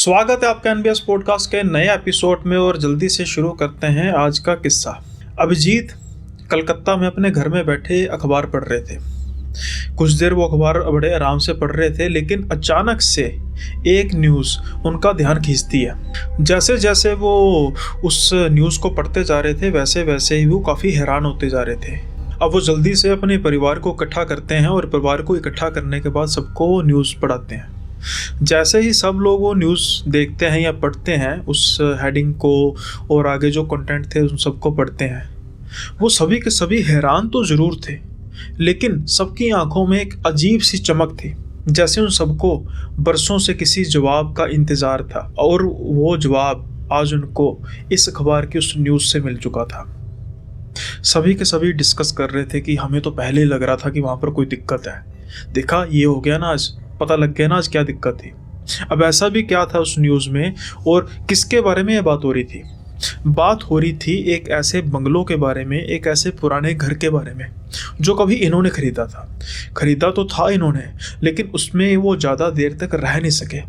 स्वागत है आपका एनबीएस पॉडकास्ट के नए एपिसोड में। और जल्दी से शुरू करते हैं आज का किस्सा। अभिजीत कलकत्ता में अपने घर में बैठे अखबार पढ़ रहे थे। कुछ देर वो अखबार बड़े आराम से पढ़ रहे थे, लेकिन अचानक से एक न्यूज़ उनका ध्यान खींचती है। जैसे जैसे वो उस न्यूज़ को पढ़ते जा रहे थे वैसे वैसे ही वो काफ़ी हैरान होते जा रहे थे। अब वो जल्दी से अपने परिवार को इकट्ठा करते हैं और परिवार को इकट्ठा करने के बाद सबको न्यूज़ पढ़ाते हैं। जैसे ही सब लोग वो न्यूज़ देखते हैं या पढ़ते हैं, उस हेडिंग को और आगे जो कंटेंट थे उन सबको पढ़ते हैं, वो सभी के सभी हैरान तो ज़रूर थे, लेकिन सबकी आंखों में एक अजीब सी चमक थी, जैसे उन सबको बरसों से किसी जवाब का इंतज़ार था। और वो जवाब आज उनको इस अखबार की उस न्यूज़ से मिल चुका था। सभी के सभी डिस्कस कर रहे थे कि हमें तो पहले ही लग रहा था कि वहाँ पर कोई दिक्कत है, देखा ये हो गया ना, आज पता लग गया ना आज क्या दिक्कत थी। अब ऐसा भी क्या था उस न्यूज़ में और किसके बारे में ये बात हो रही थी? बात हो रही थी एक ऐसे बंगलों के बारे में, एक ऐसे पुराने घर के बारे में जो कभी इन्होंने खरीदा था। खरीदा तो था इन्होंने, लेकिन उसमें वो ज़्यादा देर तक रह नहीं सके।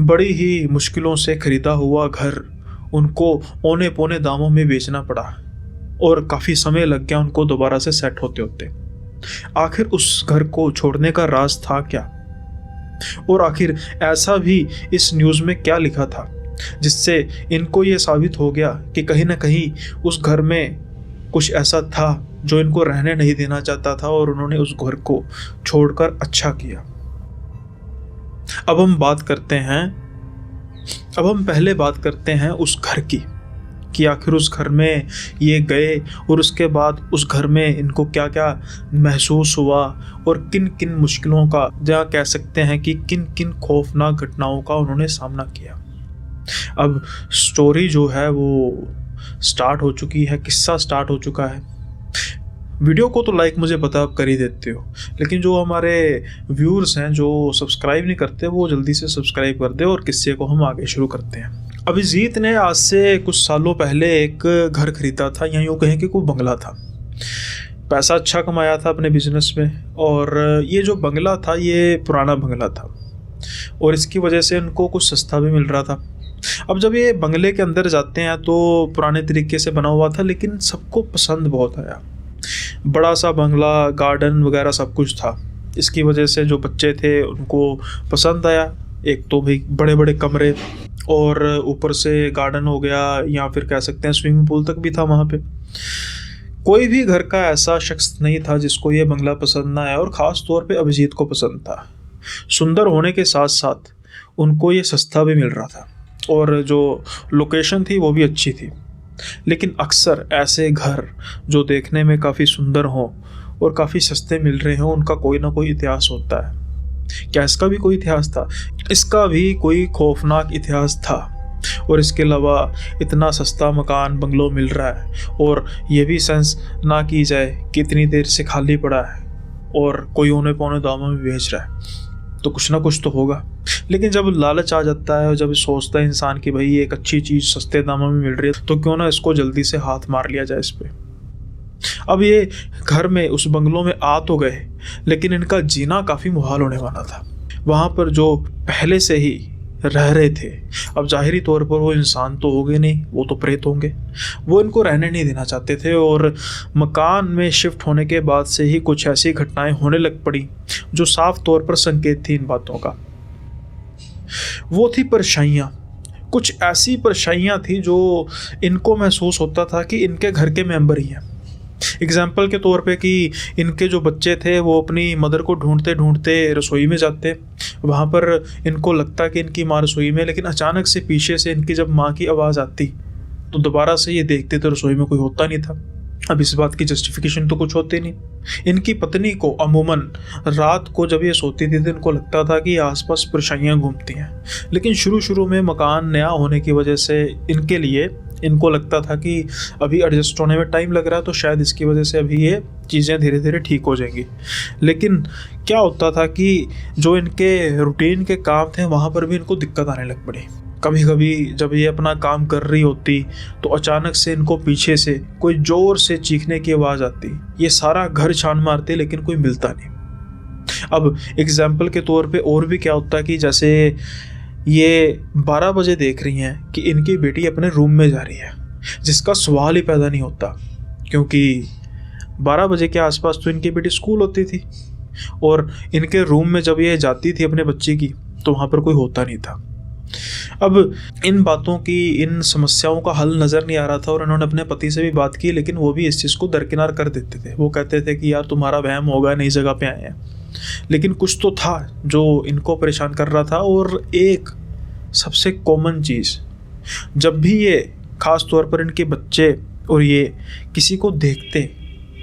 बड़ी ही मुश्किलों से खरीदा हुआ घर उनको औने पौने दामों में बेचना पड़ा और काफ़ी समय लग गया उनको दोबारा से सेट होते होते। आखिर उस घर को छोड़ने का राज था क्या? और आखिर ऐसा भी इस न्यूज़ में क्या लिखा था जिससे इनको ये साबित हो गया कि कहीं ना कहीं उस घर में कुछ ऐसा था जो इनको रहने नहीं देना चाहता था और उन्होंने उस घर को छोड़कर अच्छा किया। अब हम पहले बात करते हैं उस घर की कि आखिर उस घर में ये गए और उसके बाद उस घर में इनको क्या क्या महसूस हुआ और किन किन मुश्किलों का, या कह सकते हैं कि किन किन खौफनाक घटनाओं का उन्होंने सामना किया। अब स्टोरी जो है वो स्टार्ट हो चुकी है, किस्सा स्टार्ट हो चुका है। वीडियो को तो लाइक मुझे पता आप कर ही देते हो, लेकिन जो हमारे व्यूअर्स हैं जो सब्सक्राइब नहीं करते वो जल्दी से सब्सक्राइब कर दे और किस्से को हम आगे शुरू करते हैं। अभिजीत ने आज से कुछ सालों पहले एक घर खरीदा था, या यूँ कहें कि कोई बंगला था। पैसा अच्छा कमाया था अपने बिजनेस में, और ये जो बंगला था ये पुराना बंगला था और इसकी वजह से उनको कुछ सस्ता भी मिल रहा था। अब जब ये बंगले के अंदर जाते हैं तो पुराने तरीके से बना हुआ था, लेकिन सबको पसंद बहुत आया। बड़ा सा बंगला, गार्डन वगैरह सब कुछ था। इसकी वजह से जो बच्चे थे उनको पसंद आया। एक तो भाई बड़े बड़े कमरे और ऊपर से गार्डन हो गया, या फिर कह सकते हैं स्विमिंग पूल तक भी था वहाँ पे। कोई भी घर का ऐसा शख्स नहीं था जिसको ये बंगला पसंद ना आया, और ख़ास तौर पे अभिजीत को पसंद था। सुंदर होने के साथ साथ उनको ये सस्ता भी मिल रहा था और जो लोकेशन थी वो भी अच्छी थी। लेकिन अक्सर ऐसे घर जो देखने में काफ़ी सुंदर हों और काफ़ी सस्ते मिल रहे हों, उनका कोई ना कोई इतिहास होता है। क्या इसका भी कोई इतिहास था? इसका भी कोई खौफनाक इतिहास था। और इसके अलावा इतना सस्ता मकान बंगलो मिल रहा है और ये भी सेंस ना की जाए कि इतनी देर से खाली पड़ा है और कोई औने पौने दामों में बेच रहा है, तो कुछ ना कुछ तो होगा। लेकिन जब लालच आ जाता है और जब सोचता है इंसान कि भाई ये एक अच्छी चीज़ सस्ते दामों में मिल रही है तो क्यों ना इसको जल्दी से हाथ मार लिया जाए इस पर। अब ये घर में, उस बंगलों में आ तो गए, लेकिन इनका जीना काफ़ी मुहाल होने वाला था। वहाँ पर जो पहले से ही रह रहे थे, अब जाहिरी तौर पर वो इंसान तो होंगे नहीं, वो तो प्रेत होंगे। वो इनको रहने नहीं देना चाहते थे और मकान में शिफ्ट होने के बाद से ही कुछ ऐसी घटनाएं होने लग पड़ी जो साफ तौर पर संकेत थी इन बातों का। वो थी परछाइयाँ। कुछ ऐसी परछाइयाँ थी जो इनको महसूस होता था कि इनके घर के मेंबर ही हैं। एग्जाम्पल के तौर पे कि इनके जो बच्चे थे वो अपनी मदर को ढूंढते ढूंढते रसोई में जाते, वहाँ पर इनको लगता कि इनकी माँ रसोई में, लेकिन अचानक से पीछे से इनकी जब माँ की आवाज़ आती तो दोबारा से ये देखते तो रसोई में कोई होता नहीं था। अब इस बात की जस्टिफिकेशन तो कुछ होती नहीं। इनकी पत्नी को अमूमन रात को जब ये सोती थी तो इनको लगता था कि आसपास परछाइयाँ घूमती हैं, लेकिन शुरू में मकान नया होने की वजह से इनको लगता था कि अभी एडजस्ट होने में टाइम लग रहा है, तो शायद इसकी वजह से अभी ये चीज़ें धीरे धीरे ठीक हो जाएंगी। लेकिन क्या होता था कि जो इनके रूटीन के काम थे वहाँ पर भी इनको दिक्कत आने लग पड़ी। कभी कभी जब ये अपना काम कर रही होती तो अचानक से इनको पीछे से कोई ज़ोर से चीखने की आवाज़ आती। ये सारा घर छान मारते लेकिन कोई मिलता नहीं। अब एग्जाम्पल के तौर पे और भी क्या होता है कि जैसे ये 12 बजे देख रही हैं कि इनकी बेटी अपने रूम में जा रही है, जिसका सवाल ही पैदा नहीं होता, क्योंकि 12 बजे के आसपास तो इनकी बेटी स्कूल होती थी और इनके रूम में जब ये जाती थी अपने बच्चे की तो वहाँ पर कोई होता नहीं था। अब इन बातों की, इन समस्याओं का हल नज़र नहीं आ रहा था और इन्होंने अपने पति से भी बात की, लेकिन वो भी इस चीज़ को दरकिनार कर देते थे। वो कहते थे कि यार तुम्हारा वहम होगा, नई जगह पे आए हैं। लेकिन कुछ तो था जो इनको परेशान कर रहा था। और एक सबसे कॉमन चीज़, जब भी ये ख़ास तौर पर इनके बच्चे और ये किसी को देखते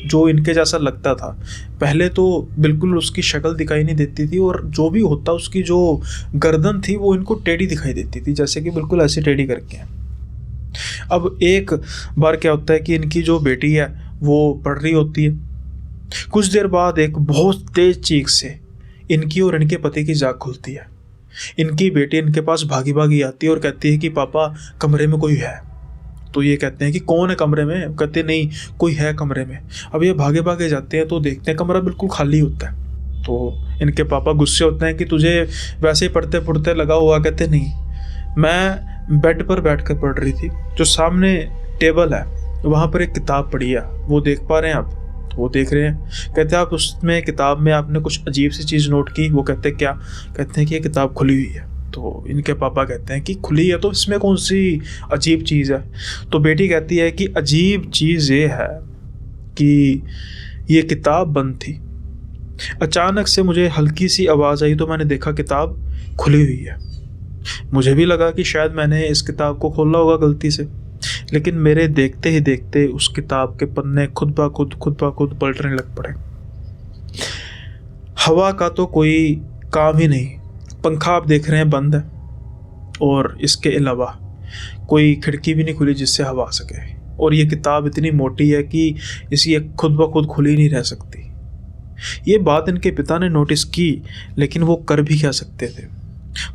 जो इनके जैसा लगता था, पहले तो बिल्कुल उसकी शक्ल दिखाई नहीं देती थी और जो भी होता उसकी जो गर्दन थी वो इनको टेढ़ी दिखाई देती थी, जैसे कि बिल्कुल ऐसे टेढ़ी करके। अब एक बार क्या होता है कि इनकी जो बेटी है वो पढ़ रही होती है। कुछ देर बाद एक बहुत तेज चीख से इनकी और इनके पति की जाग खुलती है। इनकी बेटी इनके पास भागी भागी आती है और कहती है कि पापा कमरे में कोई है। तो ये कहते हैं कि कौन है कमरे में? कहते नहीं, कोई है कमरे में। अब ये भागे भागे जाते हैं तो देखते हैं कमरा बिल्कुल खाली होता है। तो इनके पापा गुस्से होते हैं कि तुझे वैसे ही पढ़ते पढ़ते लगा हुआ। कहते नहीं, मैं बेड पर बैठ कर पढ़ रही थी, जो सामने टेबल है वहाँ पर एक किताब पड़ी है, वो देख पा रहे हैं आप? तो वो देख रहे हैं। कहते हैं आप उसमें किताब में आपने कुछ अजीब सी चीज़ नोट की? वो कहते हैं क्या? कहते हैं कि ये किताब खुली हुई है। तो इनके पापा कहते हैं कि खुली है तो इसमें कौन सी अजीब चीज़ है? तो बेटी कहती है कि अजीब चीज़ ये है कि ये किताब बंद थी। अचानक से मुझे हल्की सी आवाज़ आई तो मैंने देखा किताब खुली हुई है। मुझे भी लगा कि शायद मैंने इस किताब को खोला होगा गलती से, लेकिन मेरे देखते ही देखते उस किताब के पन्ने खुद ब खुद पलटने लग पड़े। हवा का तो कोई काम ही नहीं। पंखा आप देख रहे हैं बंद है और इसके अलावा कोई खिड़की भी नहीं खुली जिससे हवा आ सके। और ये किताब इतनी मोटी है कि इसी खुद ब खुद खुली नहीं रह सकती। ये बात इनके पिता ने नोटिस की, लेकिन वो कर भी क्या सकते थे।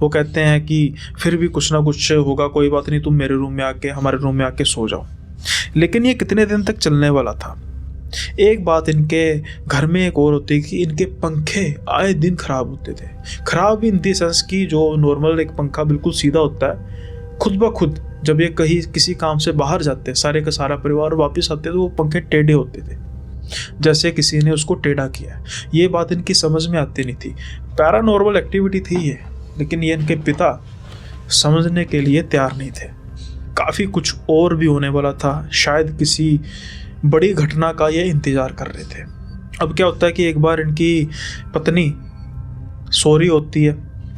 वो कहते हैं कि फिर भी कुछ ना कुछ होगा, कोई बात नहीं, तुम मेरे रूम में आके, हमारे रूम में आके सो जाओ। लेकिन ये कितने दिन तक चलने वाला था। एक बात इनके घर में एक और होती कि इनके पंखे आए दिन खराब होते थे। खराब इन दी सेंस की, जो नॉर्मल एक पंखा बिल्कुल सीधा होता है, खुद ब खुद जब ये कहीं किसी काम से बाहर जाते, सारे का सारा परिवार वापस आते तो वो पंखे टेढ़े होते थे, जैसे किसी ने उसको टेढ़ा किया। ये बात इनकी समझ में आती नहीं थी। पैरानॉर्मल एक्टिविटी थी ये, लेकिन ये इनके पिता समझने के लिए तैयार नहीं थे। काफ़ी कुछ और भी होने वाला था, शायद किसी बड़ी घटना का ये इंतज़ार कर रहे थे। अब क्या होता है कि एक बार इनकी पत्नी सो रही होती है।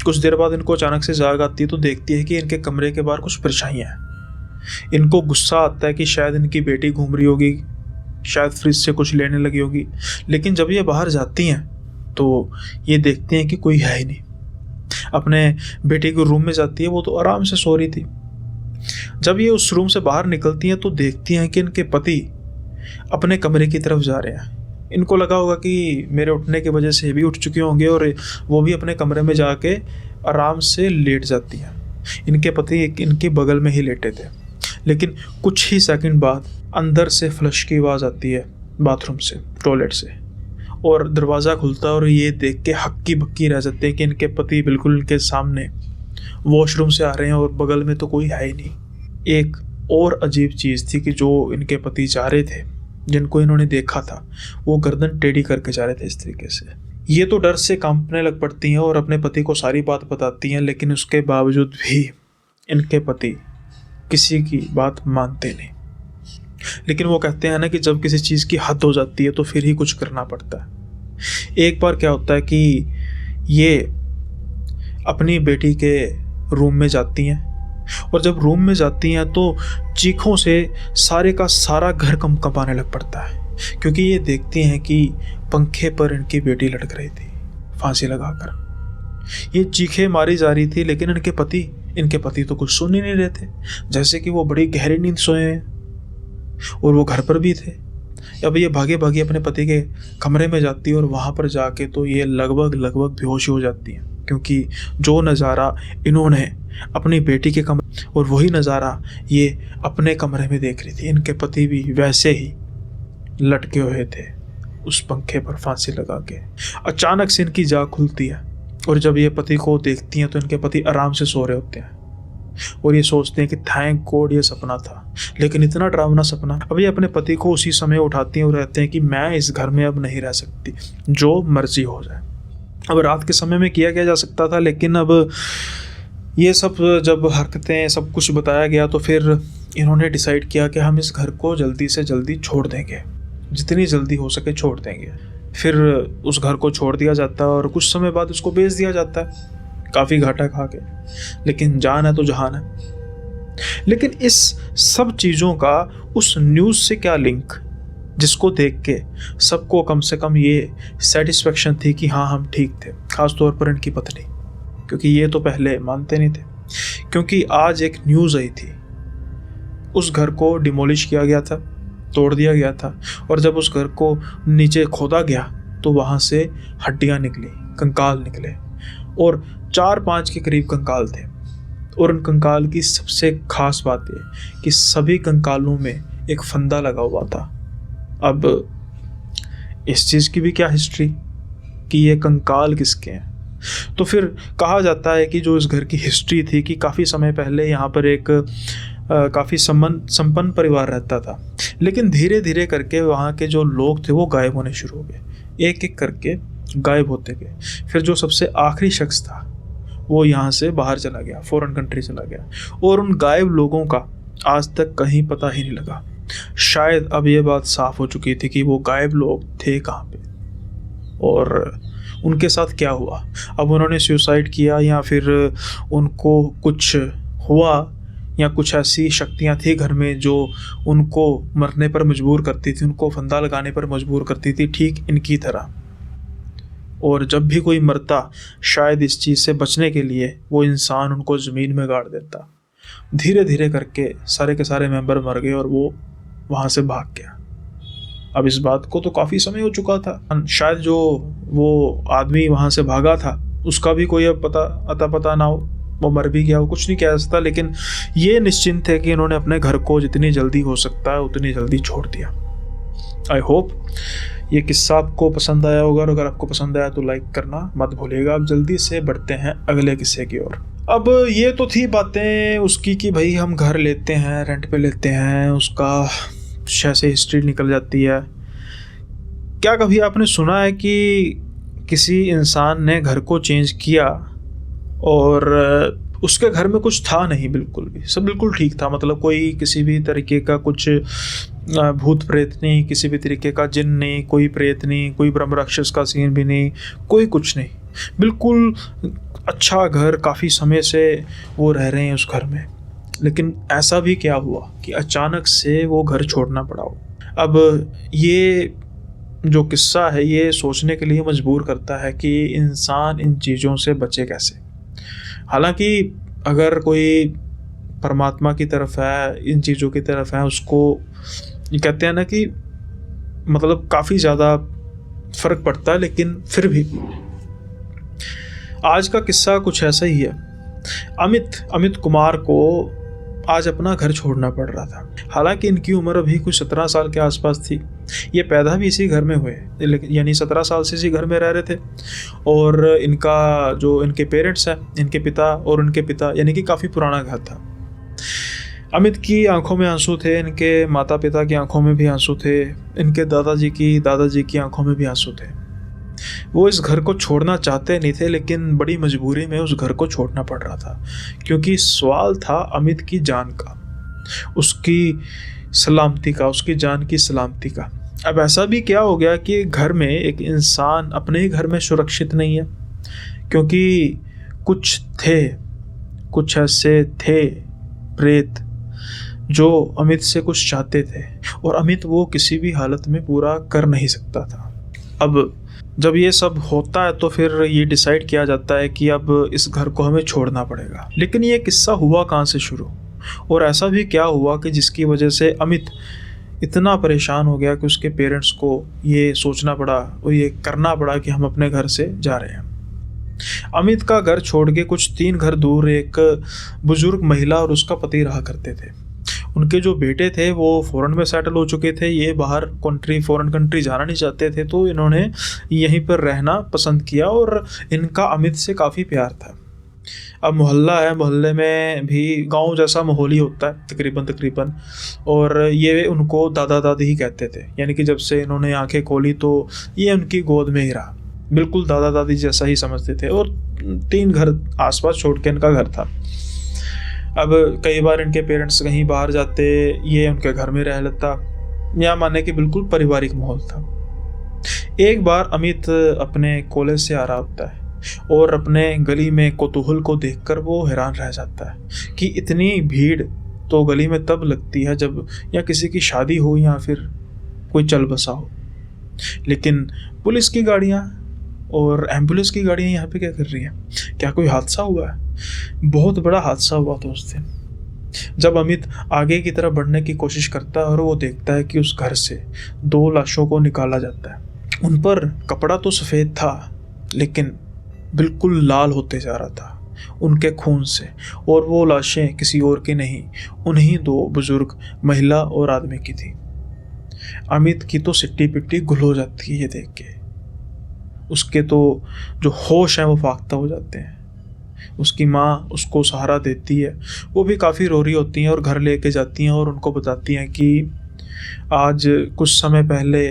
कुछ देर बाद इनको अचानक से जाग आती है तो देखती है कि इनके कमरे के बाहर कुछ परछाइयाँ हैं। इनको गुस्सा आता है कि शायद इनकी बेटी घूम रही होगी, शायद फ्रिज से कुछ लेने लगी होगी। लेकिन जब ये बाहर जाती हैं तो ये देखती हैं कि कोई है ही नहीं। अपने बेटी के रूम में जाती है, वो तो आराम से सो रही थी। जब ये उस रूम से बाहर निकलती हैं तो देखती हैं कि इनके पति अपने कमरे की तरफ जा रहे हैं। इनको लगा होगा कि मेरे उठने की वजह से भी उठ चुके होंगे और वो भी अपने कमरे में जाके आराम से लेट जाती हैं। इनके पति इनके बगल में ही लेटे थे। लेकिन कुछ ही सेकंड बाद अंदर से फ्लश की आवाज़ आती है, बाथरूम से, टॉयलेट से, और दरवाज़ा खुलता है और ये देख के हक्की बक्की रह जाते हैं कि इनके पति बिल्कुल इनके सामने वॉशरूम से आ रहे हैं और बगल में तो कोई है ही नहीं। एक और अजीब चीज़ थी कि जो इनके पति जा रहे थे, जिनको इन्होंने देखा था, वो गर्दन टेढ़ी करके जा रहे थे इस तरीके से। ये तो डर से कांपने लग पड़ती हैं और अपने पति को सारी बात बताती हैं, लेकिन उसके बावजूद भी इनके पति किसी की बात मानते नहीं। लेकिन वो कहते हैं ना कि जब किसी चीज़ की हद हो जाती है तो फिर ही कुछ करना पड़ता है। एक बार क्या होता है कि ये अपनी बेटी के रूम में जाती हैं और जब रूम में जाती हैं तो चीखों से सारे का सारा घर कंपाने लग पड़ता है, क्योंकि ये देखती हैं कि पंखे पर इनकी बेटी लटक रही थी फांसी लगाकर। ये चीखें मारी जा रही थी, लेकिन इनके पति तो कुछ सुन ही नहीं रहे थे, जैसे कि वो बड़ी गहरी नींद सोए हैं और वो घर पर भी थे। अब ये भागे भागे अपने पति के कमरे में जाती है और वहाँ पर जाके तो ये लगभग बेहोश हो जाती है, क्योंकि जो नज़ारा इन्होंने अपनी बेटी के कमरे और वही नज़ारा ये अपने कमरे में देख रही थी। इनके पति भी वैसे ही लटके हुए थे उस पंखे पर फांसी लगा के। अचानक से इनकी जाग खुलती है और जब ये पति को देखती हैं तो इनके पति आराम से सो रहे होते हैं और ये सोचते हैं कि थैंक गॉड ये सपना था, लेकिन इतना डरावना सपना। अब ये अपने पति को उसी समय उठाती हैं और कहते हैं कि मैं इस घर में अब नहीं रह सकती, जो मर्जी हो जाए। अब रात के समय में किया जा सकता था, लेकिन अब ये सब जब हरकतें सब कुछ बताया गया तो फिर इन्होंने डिसाइड किया कि हम इस घर को जल्दी से जल्दी छोड़ देंगे, जितनी जल्दी हो सके छोड़ देंगे। फिर उस घर को छोड़ दिया जाता है और कुछ समय बाद उसको बेच दिया जाता है, काफ़ी घाटा खा के, लेकिन जान है तो जहान है। लेकिन इस सब चीज़ों का उस न्यूज़ से क्या लिंक, जिसको देख के सबको कम से कम ये सेटिस्फेक्शन थी कि हाँ हम ठीक थे, खास तौर पर इनकी पत्नी, क्योंकि ये तो पहले मानते नहीं थे। क्योंकि आज एक न्यूज़ आई थी, उस घर को डिमोलिश किया गया था, तोड़ दिया गया था, और जब उस घर को नीचे खोदा गया तो वहाँ से हड्डियाँ निकली, कंकाल निकले, और 4-5 के करीब कंकाल थे। और उन कंकाल की सबसे खास बात ये कि सभी कंकालों में एक फंदा लगा हुआ था। अब इस चीज़ की भी क्या हिस्ट्री कि ये कंकाल किसके हैं। तो फिर कहा जाता है कि जो इस घर की हिस्ट्री थी कि काफ़ी समय पहले यहाँ पर एक काफ़ी संपन्न परिवार रहता था, लेकिन धीरे धीरे करके वहाँ के जो लोग थे वो गायब होने शुरू हो गए, एक एक करके गायब होते गए। फिर जो सबसे आखिरी शख्स था वो यहाँ से बाहर चला गया, फॉरेन कंट्री चला गया, और उन गायब लोगों का आज तक कहीं पता ही नहीं लगा। शायद अब ये बात साफ हो चुकी थी कि वो गायब लोग थे कहाँ पे और उनके साथ क्या हुआ। अब उन्होंने सुसाइड किया या फिर उनको कुछ हुआ, या कुछ ऐसी शक्तियाँ थी घर में जो उनको मरने पर मजबूर करती थी, उनको फंदा लगाने पर मजबूर करती थी, ठीक इनकी तरह। और जब भी कोई मरता, शायद इस चीज़ से बचने के लिए वो इंसान उनको ज़मीन में गाड़ देता। धीरे धीरे करके सारे के सारे मेंबर मर गए और वो वहाँ से भाग गया। अब इस बात को तो काफ़ी समय हो चुका था, शायद जो वो आदमी वहाँ से भागा था उसका भी कोई अब पता ना हो, वो मर भी गया हो, कुछ नहीं कह सकता। लेकिन ये निश्चिंत है कि इन्होंने अपने घर को जितनी जल्दी हो सकता है उतनी जल्दी छोड़ दिया। आई होप ये किस्सा आपको पसंद आया होगा, और अगर आपको पसंद आया तो लाइक करना मत भूलिएगा। अब जल्दी से बढ़ते हैं अगले किस्से की ओर। अब ये तो थी बातें उसकी कि भाई हम घर लेते हैं, रेंट पे लेते हैं, उसका कैसे हिस्ट्री निकल जाती है। क्या कभी आपने सुना है कि किसी इंसान ने घर को चेंज किया और उसके घर में कुछ था नहीं, बिल्कुल भी सब बिल्कुल ठीक था, मतलब कोई किसी भी तरीके का कुछ भूत प्रेत नहीं, किसी भी तरीके का जिन नहीं, कोई प्रेत नहीं, कोई ब्रह्म राक्षस का सीन भी नहीं, कोई कुछ नहीं, बिल्कुल अच्छा घर, काफ़ी समय से वो रह रहे हैं उस घर में। लेकिन ऐसा भी क्या हुआ कि अचानक से वो घर छोड़ना पड़ा हो। अब ये जो किस्सा है ये सोचने के लिए मजबूर करता है कि इंसान इन चीज़ों से बचे कैसे। हालांकि अगर कोई परमात्मा की तरफ है, इन चीज़ों की तरफ है, उसको ये कहते हैं ना कि मतलब काफ़ी ज़्यादा फ़र्क पड़ता है। लेकिन फिर भी आज का किस्सा कुछ ऐसा ही है। अमित कुमार को आज अपना घर छोड़ना पड़ रहा था। हालांकि इनकी उम्र अभी कुछ 17 साल के आसपास थी। ये पैदा भी इसी घर में हुए, यानी 17 साल से इसी घर में रह रहे थे। और इनका जो इनके पेरेंट्स हैं, इनके पिता और उनके पिता, यानी कि काफ़ी पुराना घर था। अमित की आंखों में आंसू थे, इनके माता पिता की आंखों में भी आंसू थे, इनके दादाजी की आंखों में भी आंसू थे। वो इस घर को छोड़ना चाहते नहीं थे, लेकिन बड़ी मजबूरी में उस घर को छोड़ना पड़ रहा था, क्योंकि सवाल था अमित की जान का, उसकी सलामती का, उसकी जान की सलामती का। अब ऐसा भी क्या हो गया कि घर में एक इंसान अपने ही घर में सुरक्षित नहीं है, क्योंकि कुछ ऐसे थे प्रेत जो अमित से कुछ चाहते थे, और अमित वो किसी भी हालत में पूरा कर नहीं सकता था। अब जब ये सब होता है तो फिर ये डिसाइड किया जाता है कि अब इस घर को हमें छोड़ना पड़ेगा। लेकिन ये किस्सा हुआ कहाँ से शुरू, और ऐसा भी क्या हुआ कि जिसकी वजह से अमित इतना परेशान हो गया कि उसके पेरेंट्स को ये सोचना पड़ा और ये करना पड़ा कि हम अपने घर से जा रहे हैं। अमित का घर छोड़ के कुछ 3 घर दूर एक बुजुर्ग महिला और उसका पति रहा करते थे, उनके जो बेटे थे वो फ़ॉरेन में सेटल हो चुके थे, ये बाहर फ़ॉरेन कंट्री जाना नहीं चाहते थे, तो इन्होंने यहीं पर रहना पसंद किया और इनका अमित से काफ़ी प्यार था। अब मोहल्ला है, मोहल्ले में भी गांव जैसा माहौल ही होता है तकरीबन, और ये उनको दादा दादी ही कहते थे, यानी कि जब से इन्होंने आंखें खोली तो ये उनकी गोद में ही रहा, बिल्कुल दादा दादी जैसा ही समझते थे। और 3 घर आसपास छोड़ के इनका घर था। अब कई बार इनके पेरेंट्स कहीं बाहर जाते, ये उनके घर में रह लेता, या माने कि बिल्कुल पारिवारिक माहौल था। एक बार अमित अपने कॉलेज से आ रहा होता है और अपने गली में कौतूहल को देखकर वो हैरान रह जाता है कि इतनी भीड़ तो गली में तब लगती है जब या किसी की शादी हो या फिर कोई चल बसा हो, लेकिन पुलिस की गाड़ियाँ और एम्बुलेंस की गाड़ियाँ यहाँ पे क्या कर रही हैं? क्या कोई हादसा हुआ है? बहुत बड़ा हादसा हुआ था उस दिन। जब अमित आगे की तरफ बढ़ने की कोशिश करता है और वो देखता है कि उस घर से 2 लाशों को निकाला जाता है। उन पर कपड़ा तो सफ़ेद था, लेकिन बिल्कुल लाल होते जा रहा था उनके खून से, और वो लाशें किसी और की नहीं, उन्हीं 2 बुजुर्ग महिला और आदमी की थी। अमित की तो सिट्टी पिट्टी गुल हो जाती है ये देख के। उसके तो जो होश हैं वो फाख्ता हो जाते हैं। उसकी माँ उसको सहारा देती है, वो भी काफ़ी रो रही होती हैं और घर लेके जाती हैं और उनको बताती हैं कि आज कुछ समय पहले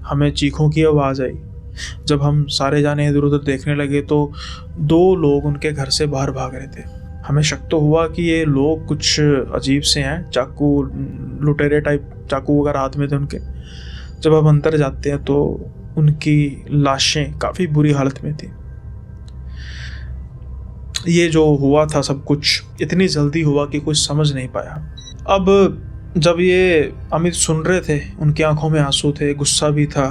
हमें चीखों की आवाज़ आई। जब हम सारे जाने इधर उधर देखने लगे तो 2 लोग उनके घर से बाहर भाग रहे थे। हमें शक तो हुआ कि ये लोग कुछ अजीब से हैं, चाकू लुटेरे टाइप चाकू वगैरह हाथ में थे उनके। जब हम अंदर जाते हैं तो उनकी लाशें काफ़ी बुरी हालत में थी। ये जो हुआ था सब कुछ इतनी जल्दी हुआ कि कुछ समझ नहीं पाया। अब जब ये अमित सुन रहे थे, उनकी आंखों में आंसू थे, गुस्सा भी था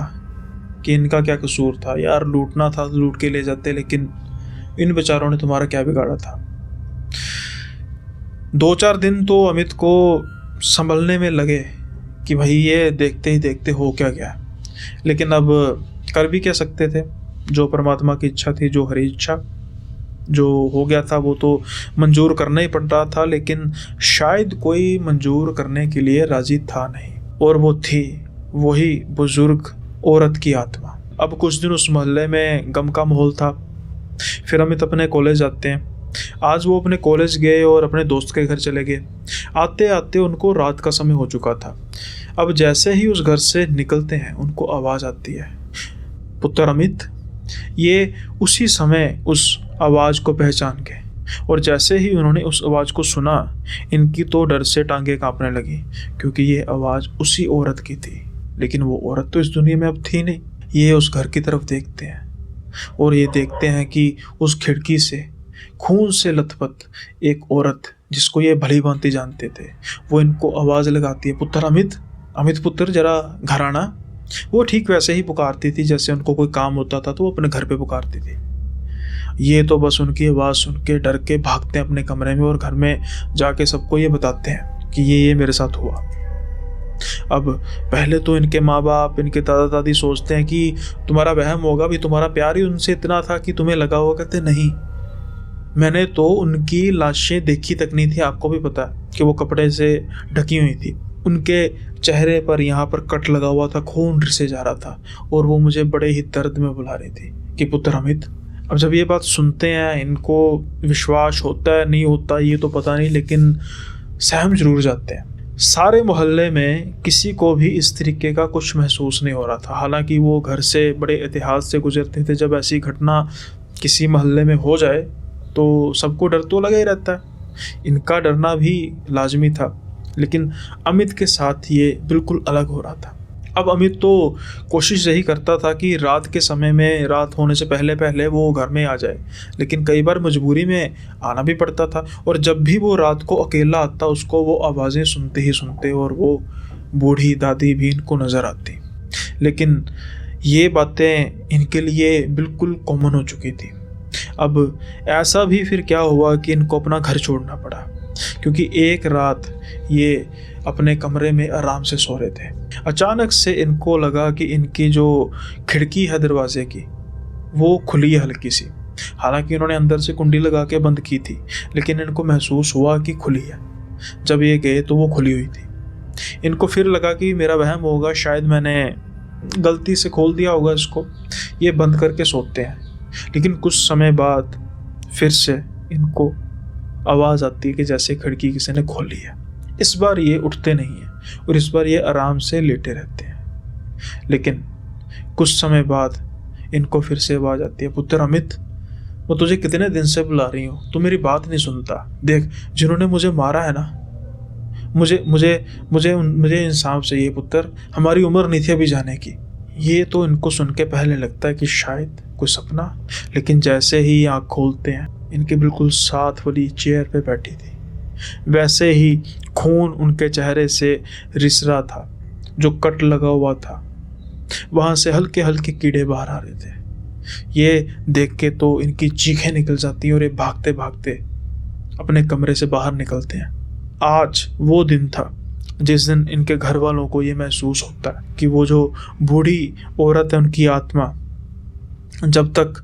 कि इनका क्या कसूर था यार, लूटना था लूट के ले जाते, लेकिन इन बेचारों ने तुम्हारा क्या बिगाड़ा था। 2-4 दिन तो अमित को संभलने में लगे कि भाई ये देखते ही देखते हो क्या गया, लेकिन अब कर भी क्या सकते थे। जो परमात्मा की इच्छा थी, जो हरी इच्छा, जो हो गया था वो तो मंजूर करना ही पड़ रहा था, लेकिन शायद कोई मंजूर करने के लिए राजी था नहीं, और वो थी वही बुजुर्ग औरत की आत्मा। अब कुछ दिन उस मोहल्ले में गम का माहौल था। फिर अमित अपने कॉलेज जाते हैं। आज वो अपने कॉलेज गए और अपने दोस्त के घर चले गए। आते आते उनको रात का समय हो चुका था। अब जैसे ही उस घर से निकलते हैं उनको आवाज़ आती है, पुत्र अमित। ये उसी समय उस आवाज़ को पहचान गए, और जैसे ही उन्होंने उस आवाज़ को सुना, इनकी तो डर से टांगें कांपने लगी, क्योंकि ये आवाज़ उसी औरत की थी। लेकिन वो औरत तो इस दुनिया में अब थी नहीं। ये उस घर की तरफ देखते हैं और ये देखते हैं कि उस खिड़की से खून से लथपथ एक औरत, जिसको ये भली भांति जानते थे, वो इनको आवाज़ लगाती है, पुत्र अमित, अमित पुत्र जरा घर आना। वो ठीक वैसे ही पुकारती थी जैसे उनको कोई काम होता था तो वो अपने घर पे पुकारती थी। ये तो बस उनकी आवाज़ सुन के डर के भागते हैं अपने कमरे में और घर में जाके सबको ये बताते हैं कि ये मेरे साथ हुआ। अब पहले तो इनके माँ बाप, इनके दादा दादी सोचते हैं कि तुम्हारा वहम होगा, भी तुम्हारा प्यार ही उनसे इतना था कि तुम्हें लगा होगा। कहते नहीं, मैंने तो उनकी लाशें देखी तक नहीं थी। आपको भी पता है कि वो कपड़े से ढकी हुई थी, उनके चेहरे पर यहाँ पर कट लगा हुआ था, खून रिसे जा रहा था, और वो मुझे बड़े ही दर्द में बुला रही थी कि पुत्र अमित। अब जब ये बात सुनते हैं, इनको विश्वास होता है नहीं होता ये तो पता नहीं, लेकिन सहम जरूर जाते हैं। सारे मोहल्ले में किसी को भी इस तरीके का कुछ महसूस नहीं हो रहा था। हालांकि वो घर से बड़े इतिहास से गुजरते थे, जब ऐसी घटना किसी मोहल्ले में हो जाए तो सबको डर तो लगा ही रहता है। इनका डरना भी लाजमी था, लेकिन अमित के साथ ये बिल्कुल अलग हो रहा था। अब अमित तो कोशिश यही करता था कि रात के समय में, रात होने से पहले पहले वो घर में आ जाए, लेकिन कई बार मजबूरी में आना भी पड़ता था। और जब भी वो रात को अकेला आता, उसको वो आवाज़ें सुनते ही सुनते और वो बूढ़ी दादी भी इनको नज़र आती। लेकिन ये बातें इनके लिए बिल्कुल कॉमन हो चुकी थी। अब ऐसा भी फिर क्या हुआ कि इनको अपना घर छोड़ना पड़ा, क्योंकि एक रात ये अपने कमरे में आराम से सो रहे थे। अचानक से इनको लगा कि इनकी जो खिड़की है दरवाजे की, वो खुली है हल्की सी। हालांकि इन्होंने अंदर से कुंडी लगा के बंद की थी, लेकिन इनको महसूस हुआ कि खुली है। जब ये गए तो वो खुली हुई थी। इनको फिर लगा कि मेरा वहम होगा, शायद मैंने गलती से खोल दिया होगा इसको, ये बंद करके सोते हैं। लेकिन कुछ समय बाद फिर से इनको आवाज़ आती है कि जैसे खिड़की किसी ने खोली है। इस बार ये उठते नहीं हैं और इस बार ये आराम से लेटे रहते हैं। लेकिन कुछ समय बाद इनको फिर से आवाज़ आती है, पुत्र अमित, मैं तुझे कितने दिन से बुला रही हूँ, तू मेरी बात नहीं सुनता। देख, जिन्होंने मुझे मारा है ना, मुझे मुझे मुझे मुझे इंसाफ चाहिए पुत्र, हमारी उम्र नहीं थी अभी जाने की। ये तो इनको सुन के पहले लगता है कि शायद कोई सपना, लेकिन जैसे ही आँख खोलते हैं, इनके बिल्कुल साथ वाली चेयर पे बैठी थी। वैसे ही खून उनके चेहरे से रिस रहा था, जो कट लगा हुआ था वहाँ से हल्के हल्के कीड़े बाहर आ रहे थे। ये देख के तो इनकी चीखें निकल जाती हैं और ये भागते भागते अपने कमरे से बाहर निकलते हैं। आज वो दिन था जिस दिन इनके घर वालों को ये महसूस होता है कि वो जो बूढ़ी औरत है, उनकी आत्मा, जब तक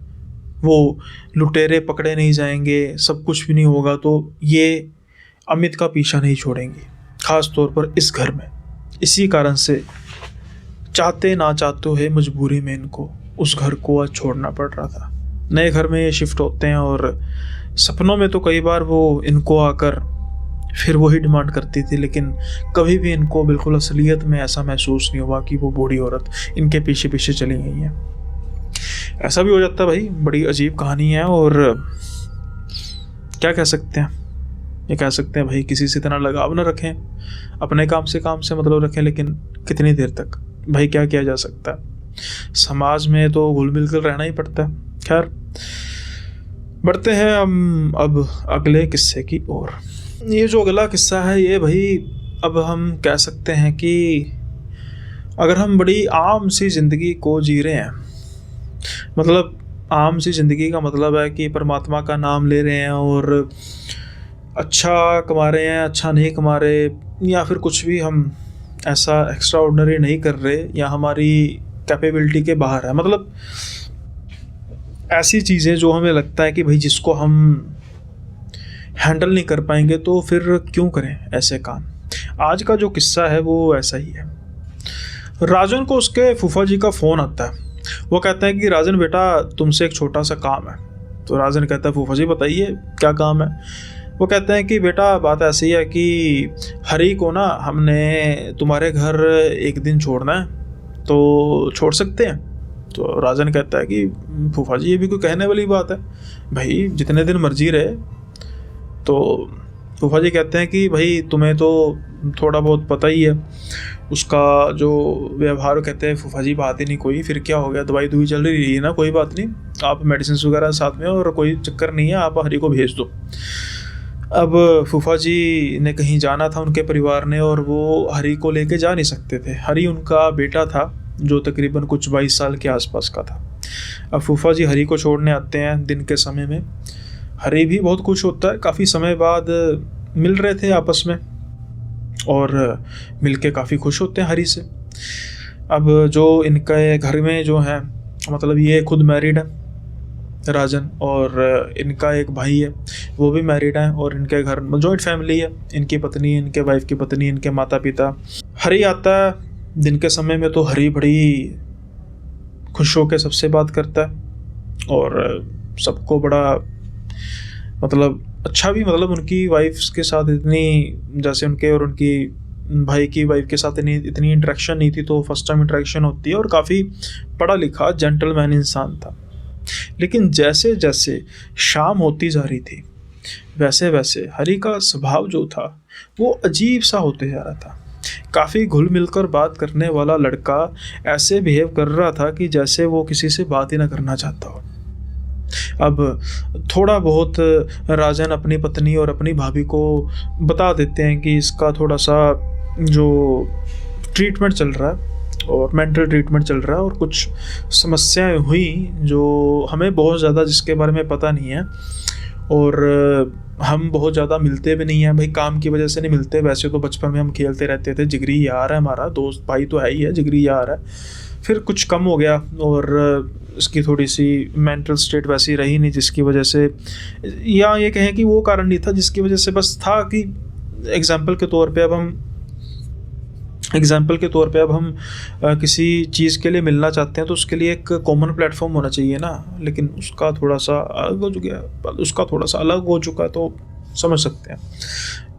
वो लुटेरे पकड़े नहीं जाएंगे, सब कुछ भी नहीं होगा, तो ये अमित का पीछा नहीं छोड़ेंगी, खास तौर पर इस घर में। इसी कारण से चाहते ना चाहते हुए मजबूरी में इनको उस घर को आज छोड़ना पड़ रहा था। नए घर में ये शिफ्ट होते हैं और सपनों में तो कई बार वो इनको आकर फिर वही डिमांड करती थी, लेकिन कभी भी इनको बिल्कुल असलियत में ऐसा महसूस नहीं हुआ कि वो बूढ़ी औरत इनके पीछे पीछे चली गई है। ऐसा भी हो जाता है भाई, बड़ी अजीब कहानी है। और क्या कह सकते हैं, ये कह सकते हैं भाई, किसी से इतना लगाव न रखें, अपने काम से मतलब रखें, लेकिन कितनी देर तक भाई, क्या किया जा सकता है। समाज में तो घुल मिल कर रहना ही पड़ता है। खैर, बढ़ते हैं हम अब अगले किस्से की ओर। ये जो अगला किस्सा है, ये भाई अब हम कह सकते हैं कि अगर हम बड़ी आम सी ज़िंदगी को जी रहे हैं, मतलब आम सी ज़िंदगी का मतलब है कि परमात्मा का नाम ले रहे हैं और अच्छा कमा रहे हैं, अच्छा नहीं कमा रहे, या फिर कुछ भी हम ऐसा एक्स्ट्रा ऑर्डिनरी नहीं कर रहे, या हमारी कैपेबिलिटी के बाहर है, मतलब ऐसी चीज़ें जो हमें लगता है कि भाई जिसको हम हैंडल नहीं कर पाएंगे तो फिर क्यों करें ऐसे काम। आज का जो किस्सा है वो ऐसा ही है। राजन को उसके फूफा जी का फ़ोन आता है। वो कहता है कि राजन बेटा, तुमसे एक छोटा सा काम है। तो राजन कहता है, फूफा जी बताइए क्या काम है। वो कहते हैं कि बेटा, बात ऐसी है कि हरी को ना हमने तुम्हारे घर एक दिन छोड़ना है, तो छोड़ सकते हैं। तो राजन कहता है कि फूफा जी, ये भी कोई कहने वाली बात है, भाई जितने दिन मर्जी रहे। तो फूफा जी कहते हैं कि भाई तुम्हें तो थोड़ा बहुत पता ही है उसका जो व्यवहार। कहते हैं फूफा जी बात ही नहीं कोई, फिर क्या हो गया, दवाई दुई चल रही है ना, कोई बात नहीं, आप मेडिसिन वगैरह साथ में, और कोई चक्कर नहीं है, आप हरी को भेज दो। अब फूफा जी ने कहीं जाना था उनके परिवार ने, और वो हरी को लेके जा नहीं सकते थे। हरी उनका बेटा था जो तकरीबन कुछ 22 साल के आसपास का था। अब फूफा जी हरी को छोड़ने आते हैं दिन के समय में। हरी भी बहुत खुश होता है, काफ़ी समय बाद मिल रहे थे आपस में और मिलके काफ़ी खुश होते हैं हरी से। अब जो इनके घर में जो है, मतलब ये खुद मैरिड है राजन, और इनका एक भाई है वो भी मैरिड है, और इनके घर जॉइंट फैमिली है, इनकी पत्नी, इनके वाइफ की पत्नी, इनके माता पिता। हरी आता है दिन के समय में, तो हरी बड़ी खुश होकर सबसे बात करता है और सबको बड़ा मतलब अच्छा भी, मतलब उनकी वाइफ के साथ इतनी, जैसे उनके और उनकी भाई की वाइफ के साथ इतनी इंटरेक्शन नहीं थी, तो फर्स्ट टाइम इंटरेक्शन होती है, और काफ़ी पढ़ा लिखा जेंटलमैन इंसान था। लेकिन जैसे जैसे शाम होती जा रही थी, वैसे वैसे हरी का स्वभाव जो था वो अजीब सा होते जा रहा था। काफ़ी घुल मिलकर बात करने वाला लड़का ऐसे बिहेव कर रहा था कि जैसे वो किसी से बात ही ना करना चाहता हो। अब थोड़ा बहुत राजन अपनी पत्नी और अपनी भाभी को बता देते हैं कि इसका थोड़ा सा जो ट्रीटमेंट चल रहा है, और मेंटल ट्रीटमेंट चल रहा है, और कुछ समस्याएं हुई जो हमें बहुत ज़्यादा जिसके बारे में पता नहीं है, और हम बहुत ज़्यादा मिलते भी नहीं हैं भाई, काम की वजह से नहीं मिलते। वैसे तो बचपन में हम खेलते रहते थे, जिगरी यार है हमारा, दोस्त भाई तो है ही है, जिगरी यार है। फिर कुछ कम हो गया और इसकी थोड़ी सी मेंटल स्टेट वैसी रही नहीं, जिसकी वजह से, या ये कहें कि वो कारण नहीं था जिसकी वजह से, बस था कि एग्जाम्पल के तौर पे अब हम किसी चीज़ के लिए मिलना चाहते हैं तो उसके लिए एक कॉमन प्लेटफॉर्म होना चाहिए ना, लेकिन उसका थोड़ा सा अलग हो चुका है, तो समझ सकते हैं।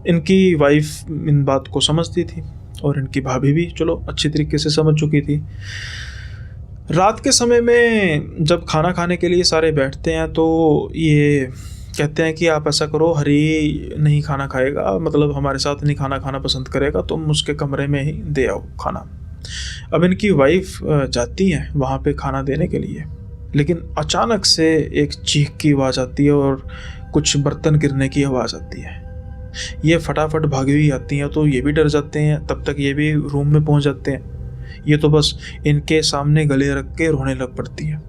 इनकी वाइफ इन बात को समझती थी और इनकी भाभी भी चलो अच्छी तरीके से समझ चुकी थी। रात के समय में जब खाना खाने के लिए सारे बैठते हैं तो ये कहते हैं कि आप ऐसा करो, हरी नहीं खाना खाएगा, मतलब हमारे साथ नहीं खाना खाना पसंद करेगा, तुम उसके कमरे में ही दे आओ खाना। अब इनकी वाइफ जाती हैं वहाँ पे खाना देने के लिए, लेकिन अचानक से एक चीख की आवाज़ आती है और कुछ बर्तन गिरने की आवाज़ आती है। ये फटाफट भागी हुई आती हैं तो ये भी डर जाते हैं, तब तक ये भी रूम में पहुँच जाते हैं। ये तो बस इनके सामने गले रख के रोने लग पड़ती है,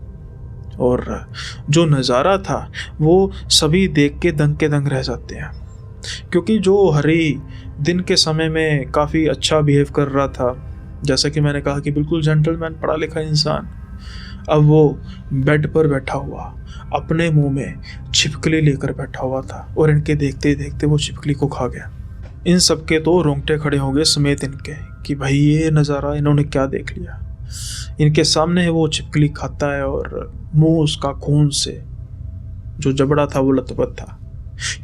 और जो नज़ारा था वो सभी देख के दंग रह जाते हैं, क्योंकि जो हरी दिन के समय में काफ़ी अच्छा बिहेव कर रहा था, जैसा कि मैंने कहा कि बिल्कुल जेंटलमैन पढ़ा लिखा इंसान, अब वो बेड पर बैठा हुआ अपने मुंह में छिपकली लेकर बैठा हुआ था और इनके देखते देखते वो छिपकली को खा गया। इन सब के तो रोंगटे खड़े हो गए समेत इनके कि भाई ये नज़ारा इन्होंने क्या देख लिया। इनके सामने वो छिपकली खाता है और मुंह उसका खून से जो जबड़ा था वो लथपथ था।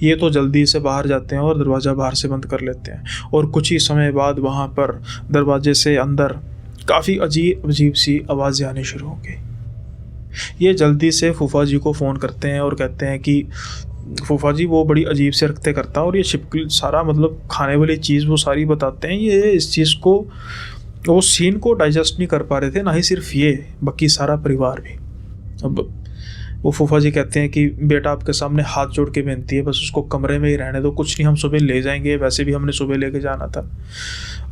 ये तो जल्दी से बाहर जाते हैं और दरवाज़ा बाहर से बंद कर लेते हैं, और कुछ ही समय बाद वहाँ पर दरवाजे से अंदर काफ़ी अजीब सी आवाज़ें आनी शुरू हो गई। ये जल्दी से फूफा जी को फ़ोन करते हैं और कहते हैं कि फूफा जी वो बड़ी अजीब से हरकतें करता है और ये छिपकली सारा मतलब खाने वाली चीज़ वो सारी बताते हैं। ये इस चीज़ को, वो सीन को डाइजेस्ट नहीं कर पा रहे थे, ना ही सिर्फ ये, बाकी सारा परिवार भी। अब वो फूफा जी कहते हैं कि बेटा आपके सामने हाथ जोड़ के विनती है, बस उसको कमरे में ही रहने दो, कुछ नहीं हम सुबह ले जाएंगे, वैसे भी हमने सुबह लेके जाना था।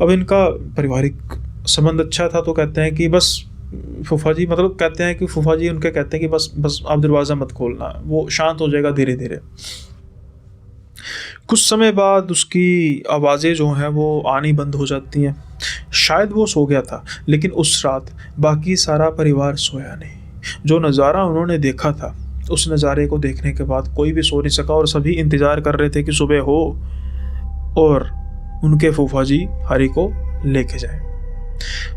अब इनका पारिवारिक संबंध अच्छा था तो कहते हैं कि बस फूफा जी, मतलब कहते हैं कि फूफा जी उनके कहते हैं कि बस आप दरवाज़ा मत खोलना, वो शांत हो जाएगा धीरे धीरे। कुछ समय बाद उसकी आवाज़ें जो हैं वो आनी बंद हो जाती हैं। शायद वो सो गया था, लेकिन उस रात बाकी सारा परिवार सोया नहीं। जो नज़ारा उन्होंने देखा था, उस नज़ारे को देखने के बाद कोई भी सो नहीं सका और सभी इंतज़ार कर रहे थे कि सुबह हो और उनके फूफा जी हरी को लेके जाए।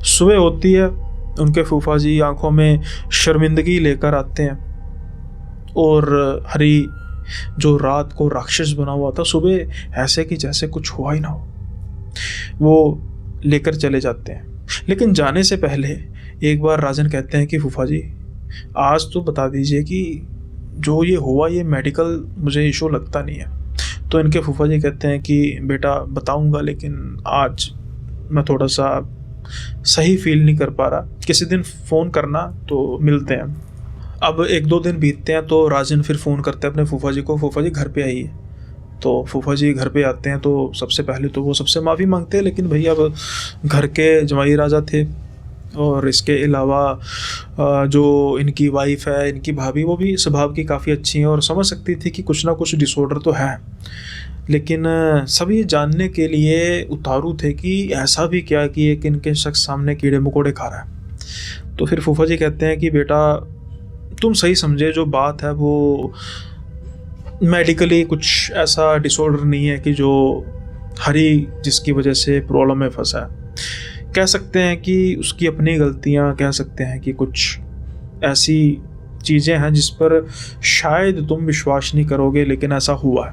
सुबह होती है, उनके फूफा जी आंखों में शर्मिंदगी लेकर आते हैं और हरी जो रात को राक्षस बना हुआ था, सुबह ऐसे कि जैसे कुछ हुआ ही ना हो, वो लेकर चले जाते हैं। लेकिन जाने से पहले एक बार राजन कहते हैं कि फूफा जी आज तो बता दीजिए कि जो ये हुआ ये मेडिकल मुझे इशू लगता नहीं है। तो इनके फूफा जी कहते हैं कि बेटा बताऊंगा, लेकिन आज मैं थोड़ा सा सही फील नहीं कर पा रहा, किसी दिन फ़ोन करना तो मिलते हैं। अब 1-2 दिन बीतते हैं तो राजन फिर फ़ोन करते हैं अपने फूफा जी को, फूफा जी घर पे आइए। तो फूफा जी घर पे आते हैं तो सबसे पहले तो वो सबसे माफ़ी मांगते हैं, लेकिन भैया अब घर के जमाई राजा थे, और इसके अलावा जो इनकी वाइफ है, इनकी भाभी, वो भी स्वभाव की काफ़ी अच्छी हैं और समझ सकती थी कि कुछ ना कुछ डिसऑर्डर तो है। लेकिन सभी जानने के लिए उतारू थे कि ऐसा भी क्या कि एक इनके शख्स सामने कीड़े मकोड़े खा रहा है। तो फिर फूफा जी कहते हैं कि बेटा तुम सही समझे, जो बात है वो मेडिकली कुछ ऐसा डिसऑर्डर नहीं है कि जो हरी जिसकी वजह से प्रॉब्लम में फंसा है। कह सकते हैं कि उसकी अपनी गलतियां, कह सकते हैं कि कुछ ऐसी चीज़ें हैं जिस पर शायद तुम विश्वास नहीं करोगे, लेकिन ऐसा हुआ है।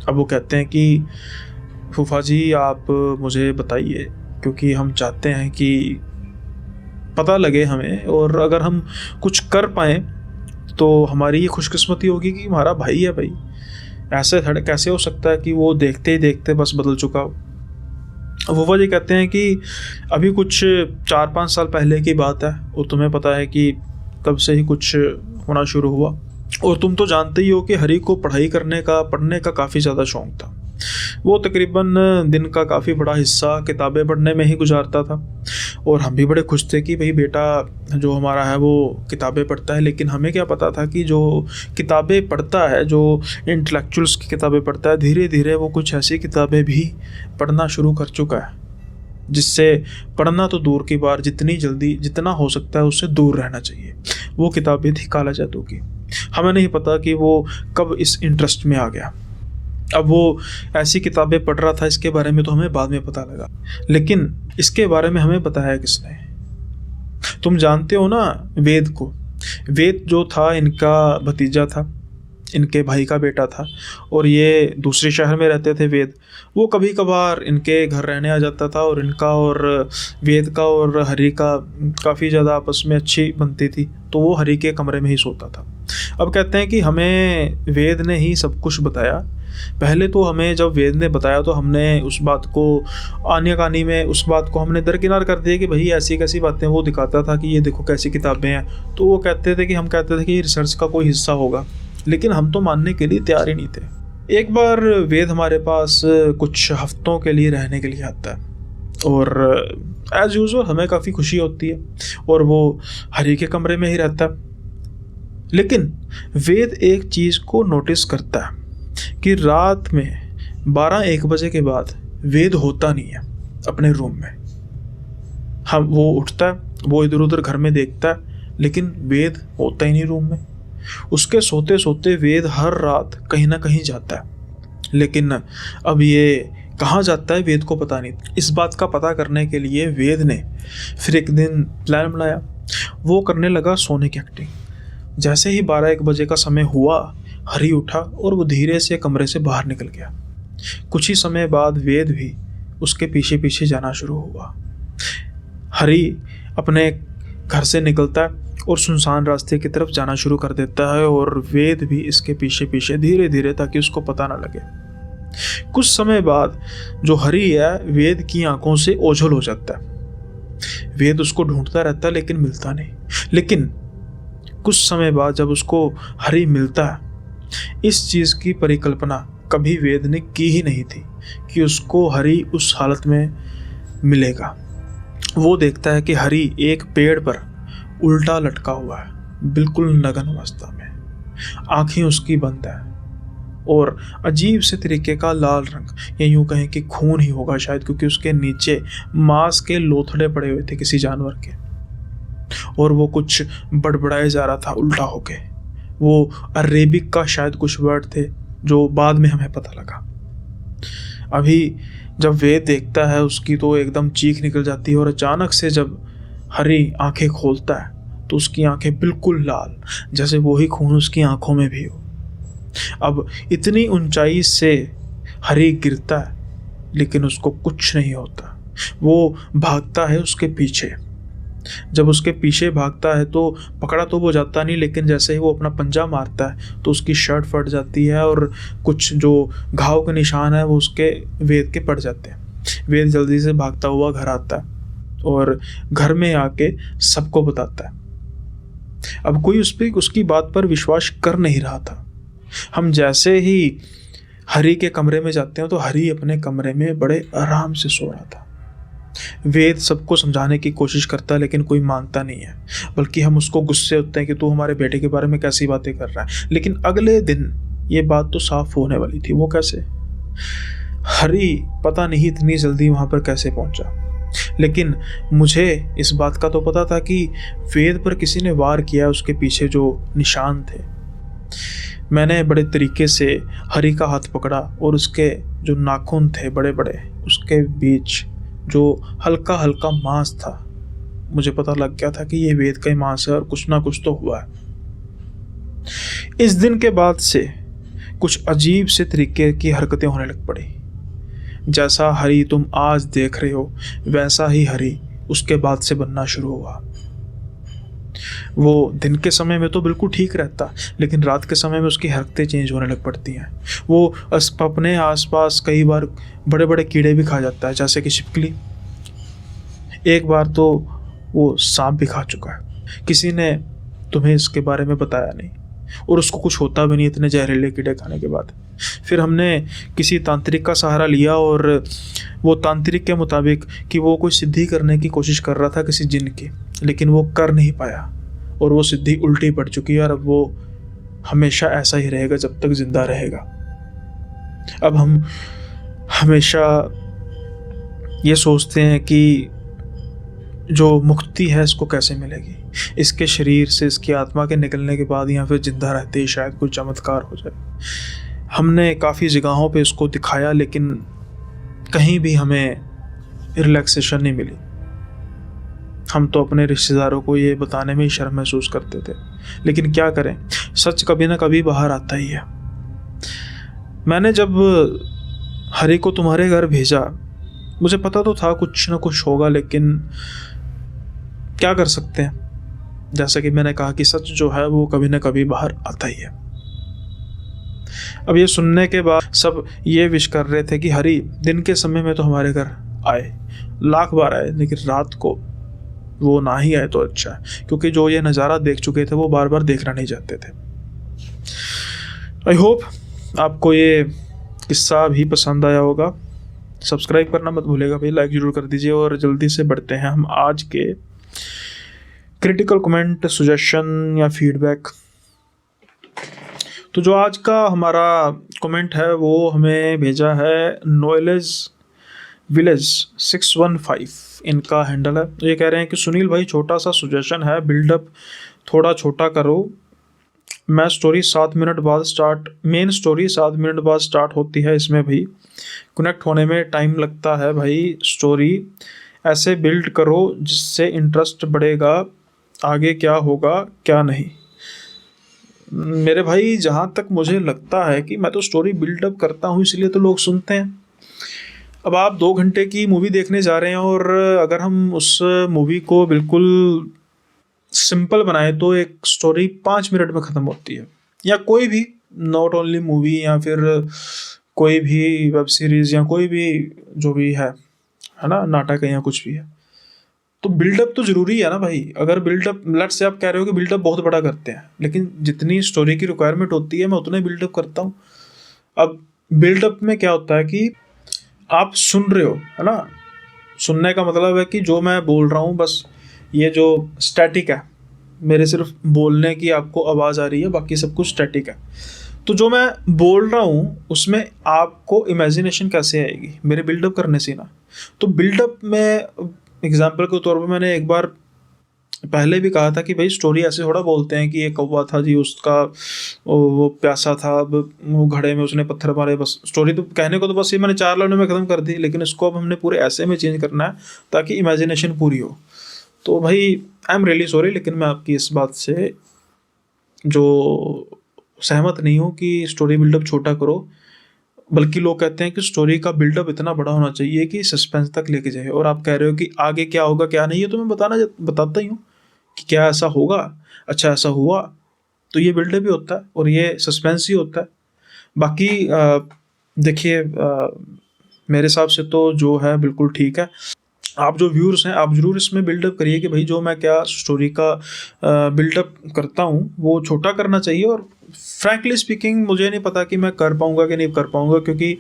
अब वो कहते हैं कि फूफा जी आप मुझे बताइए, क्योंकि हम चाहते हैं कि पता लगे हमें, और अगर हम कुछ कर पाएँ तो हमारी ये खुशकिस्मती होगी कि हमारा भाई है। भाई ऐसे कैसे हो सकता है कि वो देखते ही देखते बस बदल चुका हो। फूफा जी कहते हैं कि अभी कुछ 4-5 साल पहले की बात है, और तुम्हें पता है कि तब से ही कुछ होना शुरू हुआ, और तुम तो जानते ही हो कि हरी को पढ़ाई करने का, पढ़ने का काफ़ी ज़्यादा शौक़ था। वो तकरीबन दिन का काफ़ी बड़ा हिस्सा किताबें पढ़ने में ही गुजारता था, और हम भी बड़े खुश थे कि भाई बेटा जो हमारा है वो किताबें पढ़ता है। लेकिन हमें क्या पता था कि जो किताबें पढ़ता है, जो इंटेलेक्चुअल्स की किताबें पढ़ता है, धीरे धीरे वो कुछ ऐसी किताबें भी पढ़ना शुरू कर चुका है जिससे पढ़ना तो दूर की बात, जितनी जल्दी जितना हो सकता है उससे दूर रहना चाहिए। वो किताबें थी काला जादू की। हमें नहीं पता कि वो कब इस इंटरेस्ट में आ गया। अब वो ऐसी किताबें पढ़ रहा था, इसके बारे में तो हमें बाद में पता लगा, लेकिन इसके बारे में हमें बताया किसने? तुम जानते हो ना वेद को? वेद जो था इनका भतीजा था, इनके भाई का बेटा था, और ये दूसरे शहर में रहते थे वेद। वो कभी कभार इनके घर रहने आ जाता था, और इनका और वेद का और हरि का काफ़ी ज़्यादा आपस में अच्छी बनती थी, तो वो हरि के कमरे में ही सोता था। अब कहते हैं कि हमें वेद ने ही सब कुछ बताया। पहले तो हमें जब वेद ने बताया तो हमने उस बात को आने में उस बात को हमने दरकिनार कर दिया कि भाई ऐसी कैसी बातें। वो दिखाता था कि ये देखो कैसी किताबें हैं, तो वो कहते थे कि हम कहते थे कि ये रिसर्च का कोई हिस्सा होगा, लेकिन हम तो मानने के लिए तैयार ही नहीं थे। एक बार वेद हमारे पास कुछ हफ्तों के लिए रहने के लिए आता है, और एज यूजुअल हमें काफ़ी खुशी होती है, और वो हरि के कमरे में ही रहता है। लेकिन वेद एक चीज़ को नोटिस करता है कि रात में 12-1 बजे के बाद वेद होता नहीं है अपने रूम में। हम वो उठता है, वो इधर उधर घर में देखता है, लेकिन वेद होता ही नहीं रूम में। उसके सोते सोते वेद हर रात कहीं ना कहीं जाता है, लेकिन अब ये कहाँ जाता है वेद को पता नहीं। इस बात का पता करने के लिए वेद ने फिर एक दिन प्लान बनाया। वो करने लगा सोने की एक्टिंग। जैसे ही 12-1 बजे का समय हुआ, हरि उठा और वो धीरे से कमरे से बाहर निकल गया। कुछ ही समय बाद वेद भी उसके पीछे पीछे जाना शुरू हुआ। हरि अपने घर से निकलता है और सुनसान रास्ते की तरफ जाना शुरू कर देता है, और वेद भी इसके पीछे पीछे धीरे धीरे, ताकि उसको पता ना लगे। कुछ समय बाद जो हरि है वेद की आंखों से ओझल हो जाता है। वेद उसको ढूंढता रहता है लेकिन मिलता नहीं। लेकिन कुछ समय बाद जब उसको हरि मिलता है, इस चीज़ की परिकल्पना कभी वेद ने की ही नहीं थी कि उसको हरि उस हालत में मिलेगा। वो देखता है कि हरि एक पेड़ पर उल्टा लटका हुआ है, बिल्कुल नग्न अवस्था में। आंखें उसकी बंद है, और अजीब से तरीके का लाल रंग, या यूं कहें कि खून ही होगा शायद, क्योंकि उसके नीचे मांस के लोथड़े पड़े हुए थे किसी जानवर के, और वो कुछ बड़बड़ाए जा रहा था उल्टा होके। वो अरेबिक का शायद कुछ वर्ड थे जो बाद में हमें पता लगा। अभी जब वेद देखता है, उसकी तो एकदम चीख निकल जाती है, और अचानक से जब हरि आंखें खोलता है तो उसकी आंखें बिल्कुल लाल, जैसे वही खून उसकी आंखों में भी हो। अब इतनी ऊंचाई से हरि गिरता है, लेकिन उसको कुछ नहीं होता। वो भागता है उसके पीछे। जब उसके पीछे भागता है तो पकड़ा तो वो जाता नहीं, लेकिन जैसे ही वो अपना पंजा मारता है तो उसकी शर्ट फट जाती है, और कुछ जो घाव के निशान है वो उसके वेद के पड़ जाते हैं। वेद जल्दी से भागता हुआ घर आता है, और घर में आके सबको बताता है। अब कोई उसकी बात पर विश्वास कर नहीं रहा था। हम जैसे ही हरि के कमरे में जाते हैं तो हरि अपने कमरे में बड़े आराम से सो रहा था। वेद सबको समझाने की कोशिश करता है, लेकिन कोई मानता नहीं है, बल्कि हम उसको गुस्से होते हैं कि तू हमारे बेटे के बारे में कैसी बातें कर रहा है। लेकिन अगले दिन ये बात तो साफ होने वाली थी। वो कैसे? हरि पता नहीं इतनी जल्दी वहां पर कैसे पहुंचा, लेकिन मुझे इस बात का तो पता था कि वेद पर किसी ने वार किया, उसके पीछे जो निशान थे। मैंने बड़े तरीके से हरि का हाथ पकड़ा, और उसके जो नाखून थे बड़े बड़े, उसके बीच जो हल्का हल्का मांस था, मुझे पता लग गया था कि ये वेद का ही मांस है, और कुछ ना कुछ तो हुआ है। इस दिन के बाद से कुछ अजीब से तरीके की हरकतें होने लग पड़ी। जैसा हरि तुम आज देख रहे हो, वैसा ही हरि उसके बाद से बनना शुरू हुआ। वो दिन के समय में तो बिल्कुल ठीक रहता, लेकिन रात के समय में उसकी हरकतें चेंज होने लग पड़ती हैं। वो अपने आसपास कई बार बड़े बड़े कीड़े भी खा जाता है, जैसे कि छिपकली। एक बार तो वो सांप भी खा चुका है। किसी ने तुम्हें इसके बारे में बताया नहीं, और उसको कुछ होता भी नहीं इतने जहरीले कीड़े खाने के बाद। फिर हमने किसी तांत्रिक का सहारा लिया, और वो तांत्रिक के मुताबिक कि वो कोई सिद्धि करने की कोशिश कर रहा था किसी जिन की, लेकिन वो कर नहीं पाया, और वो सिद्धि उल्टी पड़ चुकी है, और अब वो हमेशा ऐसा ही रहेगा जब तक जिंदा रहेगा। अब हम हमेशा ये सोचते हैं कि जो मुक्ति है इसको कैसे मिलेगी, इसके शरीर से, इसकी आत्मा के निकलने के बाद, या फिर जिंदा रहते ही शायद कुछ चमत्कार हो जाए। हमने काफ़ी जगहों पे इसको दिखाया, लेकिन कहीं भी हमें रिलैक्सेशन नहीं मिली। हम तो अपने रिश्तेदारों को ये बताने में ही शर्म महसूस करते थे, लेकिन क्या करें, सच कभी ना कभी बाहर आता ही है। मैंने जब हरी को तुम्हारे घर भेजा, मुझे पता तो था कुछ ना कुछ होगा, लेकिन क्या कर सकते हैं। जैसा कि मैंने कहा कि सच जो है वो कभी ना कभी बाहर आता ही है। अब ये सुनने के बाद सब ये विश कर रहे थे कि हरी दिन के समय में तो हमारे घर आए, लाख बार आए, लेकिन रात को वो ना ही आए तो अच्छा है, क्योंकि जो ये नज़ारा देख चुके थे वो बार बार देखना नहीं चाहते थे। आई होप आपको ये किस्सा भी पसंद आया होगा। सब्सक्राइब करना मत भूलेगा भाई, लाइक ज़रूर कर दीजिए। और जल्दी से बढ़ते हैं हम आज के क्रिटिकल कमेंट, सुजेशन या फीडबैक। तो जो आज का हमारा कमेंट है वो हमें भेजा है नॉलेज विलेज 615, इनका हैंडल है। ये कह रहे हैं कि सुनील भाई, छोटा सा सुजेशन है, बिल्डअप थोड़ा छोटा करो। मैं स्टोरी 7 मिनट बाद स्टार्ट मेन स्टोरी 7 मिनट बाद स्टार्ट होती है, इसमें भी कनेक्ट होने में टाइम लगता है भाई। स्टोरी ऐसे बिल्ड करो जिससे इंटरेस्ट बढ़ेगा, आगे क्या होगा क्या नहीं। मेरे भाई, जहाँ तक मुझे लगता है कि मैं तो स्टोरी बिल्डअप करता हूँ, इसलिए तो लोग सुनते हैं। अब आप 2 घंटे की मूवी देखने जा रहे हैं, और अगर हम उस मूवी को बिल्कुल सिंपल बनाए तो एक स्टोरी 5 मिनट में ख़त्म होती है। या कोई भी, नॉट ओनली मूवी, या फिर कोई भी वेब सीरीज़, या कोई भी जो भी है ना, नाटक है या कुछ भी है, तो बिल्डअप तो ज़रूरी है ना भाई। अगर बिल्डअप, लेट्स से आप कह रहे हो कि बिल्डअप बहुत बड़ा करते हैं, लेकिन जितनी स्टोरी की रिक्वायरमेंट होती है मैं उतना ही बिल्डअप करता हूँ। अब बिल्डअप में क्या होता है कि आप सुन रहे हो, है ना। सुनने का मतलब है कि जो मैं बोल रहा हूँ, बस ये जो स्टैटिक है, मेरे सिर्फ बोलने की आपको आवाज़ आ रही है, बाकी सब कुछ स्टैटिक है। तो जो मैं बोल रहा हूँ उसमें आपको इमेजिनेशन कैसे आएगी, मेरे बिल्डअप करने से ना। तो बिल्डअप में एग्जाम्पल के तौर पर मैंने एक बार पहले भी कहा था कि भाई स्टोरी ऐसे थोड़ा बोलते हैं कि ये कौवा था जी, उसका वो प्यासा था, अब वो घड़े में उसने पत्थर मारे। बस स्टोरी तो कहने को तो बस ये मैंने 4 लाइनों में ख़त्म कर दी, लेकिन इसको अब हमने पूरे ऐसे में चेंज करना है ताकि इमेजिनेशन पूरी हो। तो भाई आई एम रियली सॉरी, लेकिन मैं आपकी इस बात से जो सहमत नहीं हूँ कि स्टोरी बिल्डअप छोटा करो। बल्कि लोग कहते हैं कि स्टोरी का बिल्डअप इतना बड़ा होना चाहिए कि सस्पेंस तक लेके जाए, और आप कह रहे हो कि आगे क्या होगा क्या नहीं है, तो मैं बताता ही हूँ कि क्या ऐसा होगा, अच्छा ऐसा हुआ, तो ये बिल्डअप भी होता है और ये सस्पेंस ही होता है। बाकी देखिए, मेरे हिसाब से तो जो है बिल्कुल ठीक है। आप जो व्यूअर्स हैं, आप ज़रूर इसमें बिल्डअप करिए कि भाई जो मैं क्या स्टोरी का बिल्डअप करता हूँ वो छोटा करना चाहिए। और फ्रैंकली स्पीकिंग मुझे नहीं पता कि मैं कर पाऊँगा कि नहीं कर पाऊँगा, क्योंकि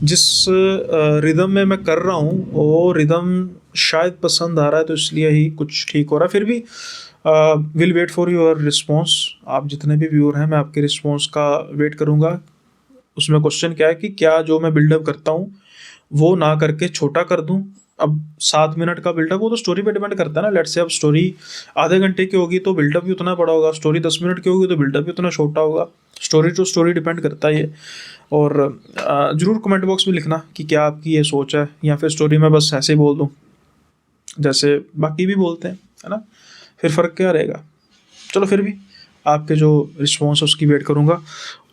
जिस रिदम में मैं कर रहा हूँ वो रिदम शायद पसंद आ रहा है, तो इसलिए ही कुछ ठीक हो रहा है। फिर भी will wait for your response. आप जितने भी व्यूअर हैं, मैं आपके रिस्पॉन्स का वेट करूँगा। उसमें क्वेश्चन क्या है कि क्या जो मैं बिल्डअप करता हूँ वो ना करके छोटा कर दूँ। अब 7 मिनट का बिल्डअप, वो तो स्टोरी पे डिपेंड करता है ना। लेट्स से अब स्टोरी आधे घंटे की होगी तो बिल्डअप भी उतना बड़ा होगा, स्टोरी 10 मिनट की होगी तो बिल्डअप भी उतना छोटा होगा। स्टोरी टू स्टोरी डिपेंड करता है ये। और ज़रूर कमेंट बॉक्स में लिखना कि क्या आपकी ये सोच है, या फिर स्टोरी में बस ऐसे ही बोल दूँ जैसे बाकी भी बोलते हैं, है ना। फिर फ़र्क क्या रहेगा। चलो, फिर भी आपके जो रिस्पॉन्स है उसकी वेट करूँगा।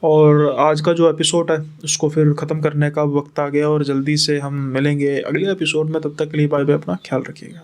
और आज का जो एपिसोड है उसको फिर ख़त्म करने का वक्त आ गया, और जल्दी से हम मिलेंगे अगले एपिसोड में। तब तक के लिए बाय बाय, अपना ख्याल रखिएगा।